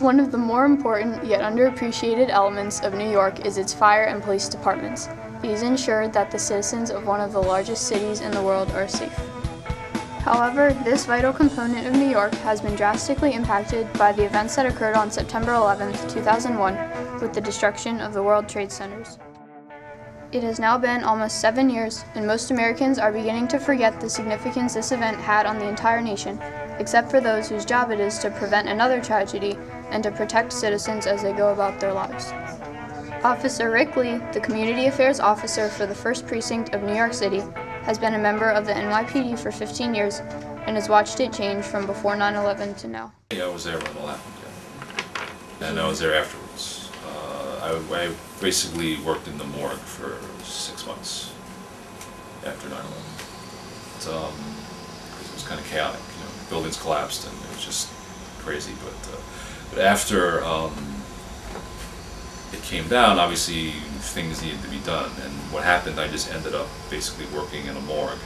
One of the more important yet underappreciated elements of New York is its fire and police departments. These ensure that the citizens of one of the largest cities in the world are safe. However, this vital component of New York has been drastically impacted by the events that occurred on September 11, 2001, with the destruction of the World Trade Centers. It has now been almost 7 years, and most Americans are beginning to forget the significance this event had on the entire nation, except for those whose job it is to prevent another tragedy and to protect citizens as they go about their lives. Officer Rick Lee, the Community Affairs Officer for the 1st Precinct of New York City, has been a member of the NYPD for 15 years and has watched it change from before 9/11 to now. I was there when it all happened, and I was there afterwards. I basically worked in the morgue for 6 months after 9/11. It was kind of chaotic. Buildings collapsed and it was just crazy. But after it came down, obviously things needed to be done. And what happened, I just ended up basically working in a morgue.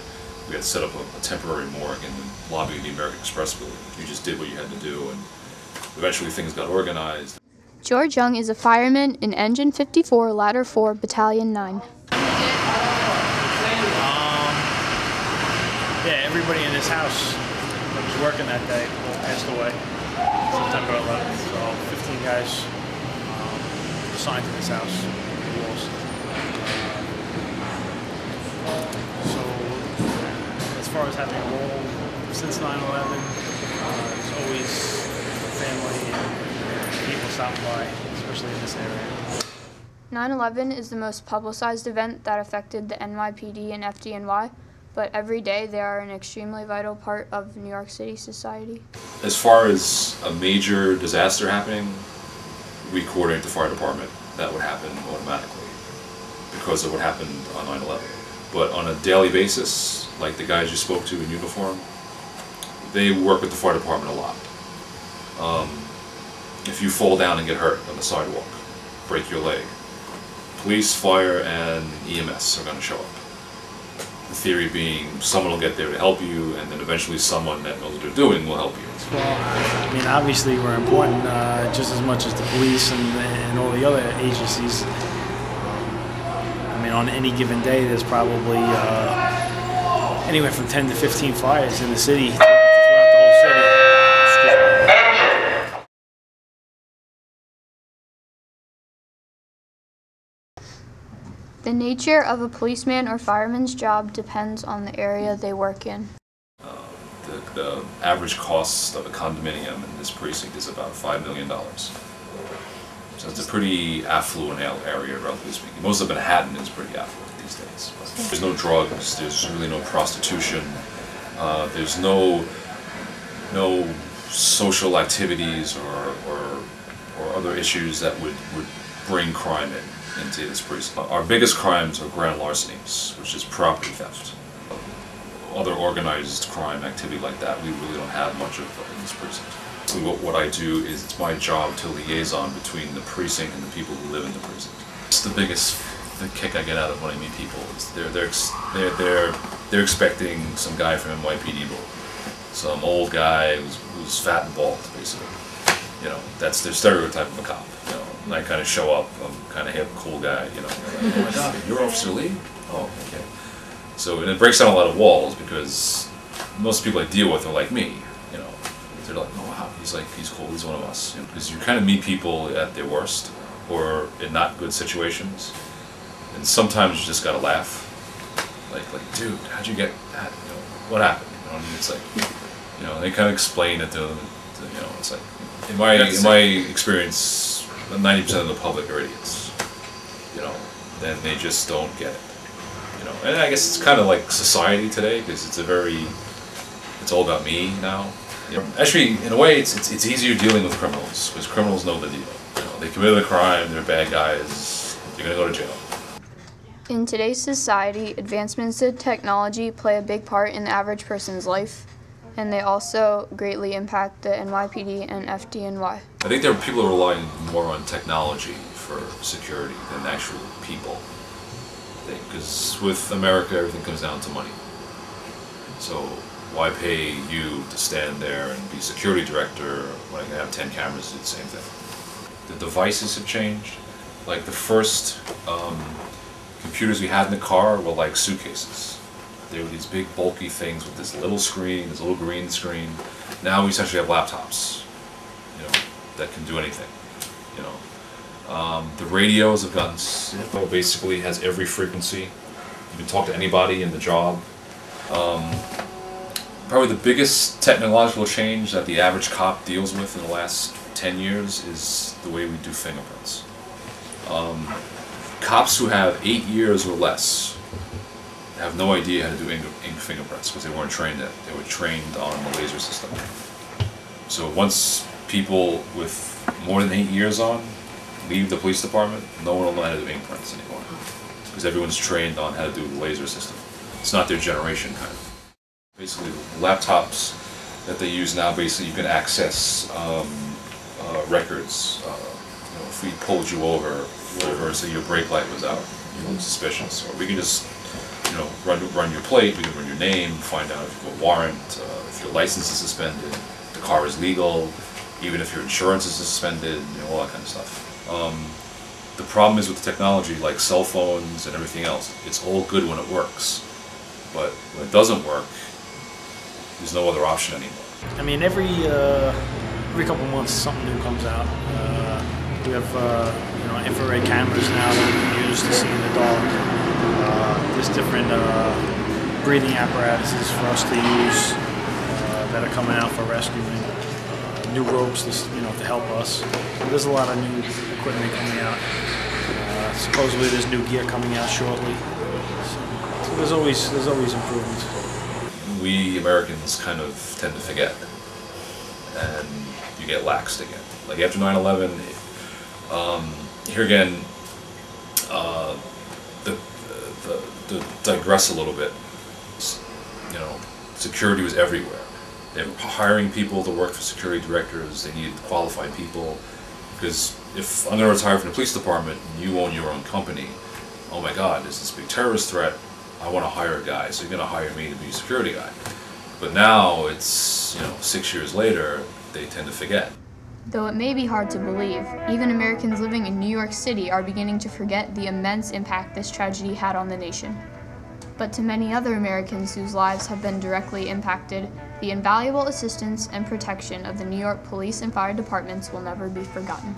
We had set up a temporary morgue in the lobby of the American Express building. You just did what you had to do, and eventually things got organized. George Young is a fireman in Engine 54, Ladder 4, Battalion 9. Yeah, everybody in this house that was working that day passed away. September 11th. So 15 guys assigned to this house. So as far as having a role since 9/11, there's always family and people stopping by, especially in this area. 9/11 is the most publicized event that affected the NYPD and FDNY, but every day they are an extremely vital part of New York City society. As far as a major disaster happening, we coordinate the fire department. That would happen automatically because of what happened on 9/11. But on a daily basis, like the guys you spoke to in uniform, they work with the fire department a lot. If you fall down and get hurt on the sidewalk, break your leg, police, fire, and EMS are going to show up. The theory being someone will get there to help you, and then eventually someone that knows what they're doing will help you. Well, I mean, obviously we're important just as much as the police and all the other agencies. I mean, on any given day, there's probably anywhere from 10 to 15 fires in the city, throughout the whole city. The nature of a policeman or fireman's job depends on the area they work in. The average cost of a condominium in this precinct is about $5 million. So it's a pretty affluent area, relatively speaking. Most of Manhattan is pretty affluent these days. There's no drugs, there's really no prostitution, there's no social activities or other issues that would bring crime into this precinct. Our biggest crimes are grand larcenies, which is property theft. Other organized crime activity like that, we really don't have much of in this precinct. So what I do is, it's my job to liaison between the precinct and the people who live in the precinct. It's the biggest kick I get out of when I meet people. Is they're expecting some guy from NYPD, some old guy who's fat and bald, basically. You know, that's their stereotype of a cop. You know, and I kind of show up, I'm kind of hip, cool guy. You know, like, oh my God, you're Officer Lee? Oh, okay. So, and it breaks down a lot of walls because most people I deal with are like me, you know. They're like, oh wow, he's cool, he's one of us. You know, because you kind of meet people at their worst or in not good situations, and sometimes you just gotta laugh. Like, dude, how'd you get that? You know, what happened? You know what I mean? It's like, you know, they kind of explain it to them. You know, it's like, in my experience, 90% of the public are idiots. You know, and they just don't get it. You know, and I guess it's kind of like society today, because it's all about me now. You know, actually, in a way, it's easier dealing with criminals, because criminals know the deal. You know, they committed a crime, they're bad guys, they're gonna go to jail. In today's society, advancements in technology play a big part in the average person's life, and they also greatly impact the NYPD and FDNY. I think there are people who rely more on technology for security than actual people. Because with America, everything comes down to money. So Why pay you to stand there and be security director when I can have 10 cameras do the same thing? The devices have changed. Like the first computers we had in the car were like suitcases. They were these big bulky things with this little screen, this little green screen. Now we essentially have laptops, you know, that can do anything, you know. The radios have gotten, basically has every frequency. You can talk to anybody in the job. Probably the biggest technological change that the average cop deals with in the last 10 years is the way we do fingerprints. Cops who have 8 years or less have no idea how to do ink fingerprints because they weren't trained in it. They were trained on the laser system. So once people with more than 8 years on leave the police department, no one will know how to do ink prints anymore because everyone's trained on how to do the laser system. It's not their generation, kind of. Basically, the laptops that they use now, basically you can access records. You know, if we pulled you over, so your brake light was out, you look suspicious, or we can just, you know, run your plate, we can run your name, find out if you have a warrant, if your license is suspended, the car is legal, even if your insurance is suspended, you know, all that kind of stuff. The problem is with the technology, like cell phones and everything else, it's all good when it works, but when it doesn't work, there's no other option anymore. I mean, every couple months something new comes out. We have you know, infrared cameras now that we can use to see in the dark. There's different breathing apparatuses for us to use that are coming out for rescuing. New ropes, you know, to help us. So there's a lot of new equipment coming out. Supposedly there's new gear coming out shortly. So there's always improvements. We Americans kind of tend to forget, and you get laxed again. Like after 9/11, here again, to digress a little bit, you know, security was everywhere. They were hiring people to work for security directors. They needed qualified people, because if I'm going to retire from the police department and you own your own company, oh my God, there's this big terrorist threat. I want to hire a guy, so you're going to hire me to be a security guy. But now it's, you know, 6 years later, they tend to forget. Though it may be hard to believe, even Americans living in New York City are beginning to forget the immense impact this tragedy had on the nation. But to many other Americans whose lives have been directly impacted, the invaluable assistance and protection of the New York Police and Fire Departments will never be forgotten.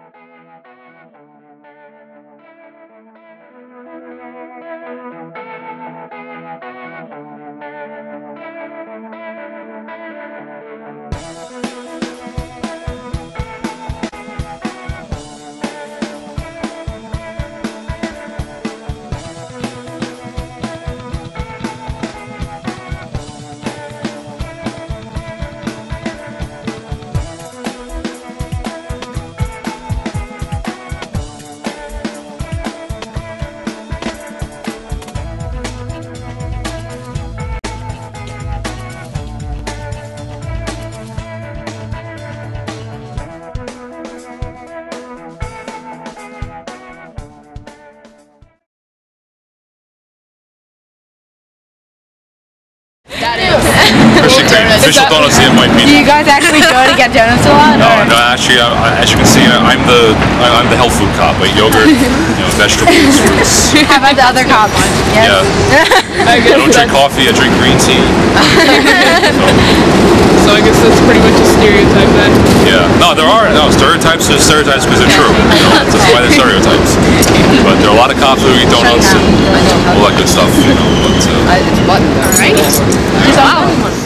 Official donuts here might be. Do you guys actually go to get donuts a lot? No, actually, as you can see, I'm the health food cop. I eat yogurt, you know, vegetables, fruits. How about the other cops? Yes. Yeah. I don't drink coffee. I drink green tea. So I guess that's pretty much a stereotype then. Yeah. No, there are stereotypes. There's stereotypes because they're true. You know, that's why they're stereotypes. But there are a lot of cops who eat donuts and all that good stuff. You know, but, All right. Wow.